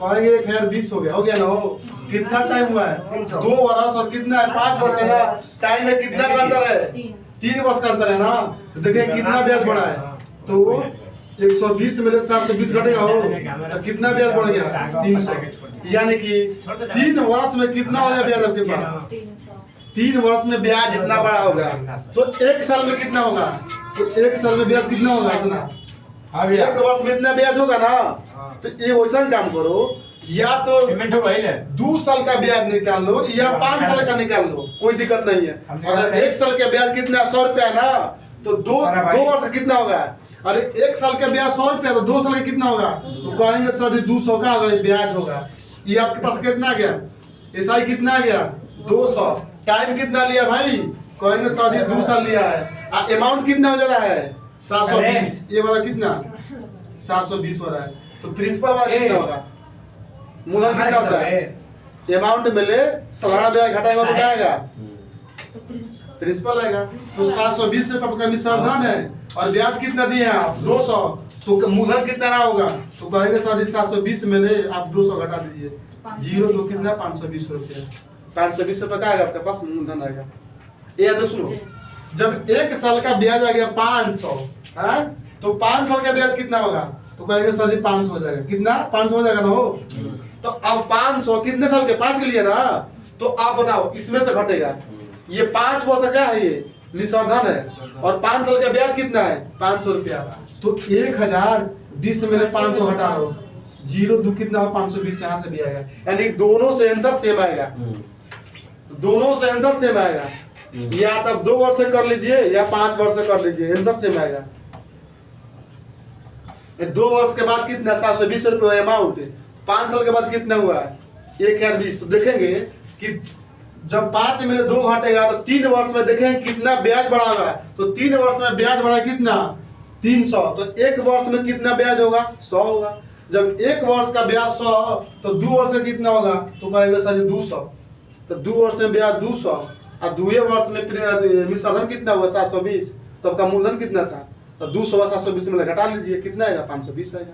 कहेंगे 1020 हो गया ना हो। कितना टाइम हुआ है? 2 वर्ष और कितना है? 5 वर्ष है ना। टाइम में कितना का अंतर है? 3 वर्ष का अंतर है ना। तो देखिए कितना ब्याज बढ़ा है। तो 120 में 720 घटेगा हो तो कितना ब्याज बढ़ गया? 300। यानी कि 3 वर्ष में कितना हो गया ब्याज आपके पास? 3 वर्ष में ब्याज इतना बड़ा होगा। तो 1 साल में कितना होगा? तो 1 साल में ब्याज कितना होगा? इतना 1 वर्ष में इतना ब्याज होगा ना। तो ये वैसा काम करो, या तो 2 साल का ब्याज निकाल लो या 5 साल का निकाल लो, कोई दिक्कत नहीं है। अगर 1 साल का ब्याज कितना 100 रुपया है ना, तो दो वर्ष कितना होगा? अरे 1 साल का ब्याज 100 रुपया, तो 2 साल का कितना होगा? तो कहेंगे सर 200 का ब्याज होगा। ये आपके पास कितना गया? एसआई कितना गया? 200। टाइम कितना लिया भाई? कहेंगे सर ये 2 साल लिया है। अमाउंट कितना हो जा रहा है? 720। ये वाला कितना? 720 हो रहा है। तो प्रिंसिपल वाला कितना होगा? मूलधन कितना होता है? अमाउंट मिले सालाना ब्याज घटाएगा तो क्या आएगा? प्रिंसिपल आएगा। तो 720 रुपये का कमीशन धन है और ब्याज कितना दिए हैं आप? 200। तो मूलधन कितना रहा होगा? तो कहेंगे सर 720 में ले आप 200 घटा दीजिए। 0 2 कितना? 520 रुपये। 520 रुपये का आएगा आपके पास मूलधन आएगा। ये सुनो, जब 1 साल का ब्याज आ गया 500 है, तो 5 साल का ब्याज कितना होगा? तो कहेंगे सर 500 हो जाएगा। कितना? 500 हो जाएगा ना हो। तो अब 500 कितने साल के? 5 के लिए ना। तो आप बताओ इसमें से घटेगा। ये 5 वर्ष का है, ये निसर्धन है और 5 साल का ब्याज कितना है? 500 रुपया। तो 1020 में 500 घटा लो, 0 2 कितना? 520 यहाँ से भी आएगा। यानी दोनों से आंसर सेम आएगा। दोनों से आंसर सेम आएगा। या तब 2 वर्ष से कर लीजिए या 5 वर्ष से कर लीजिए, आंसर सेम आएगा। 2 वर्ष के बाद कितना? 720 रुपये अमाउंट। 5 साल के बाद कितना हुआ? 1020। तो देखेंगे कि जब 5 में 2 घटेगा तो 3 वर्ष में देखेंगे कितना ब्याज बढ़ा हुआ है। तो 3 वर्ष में ब्याज बढ़ा कितना? 300। तो 1 वर्ष में कितना ब्याज होगा? 100 होगा। जब 1 वर्ष का ब्याज 100 तो 2 वर्ष में कितना होगा? तो कहेंगे सर 200। तो 2 वर्ष में ब्याज 200 और 2 वर्ष में निसर्धन कितना हुआ? 720। तो आपका मूलधन कितना था? तो 200 720 में घटा लीजिए, कितना आएगा? 520 आएगा।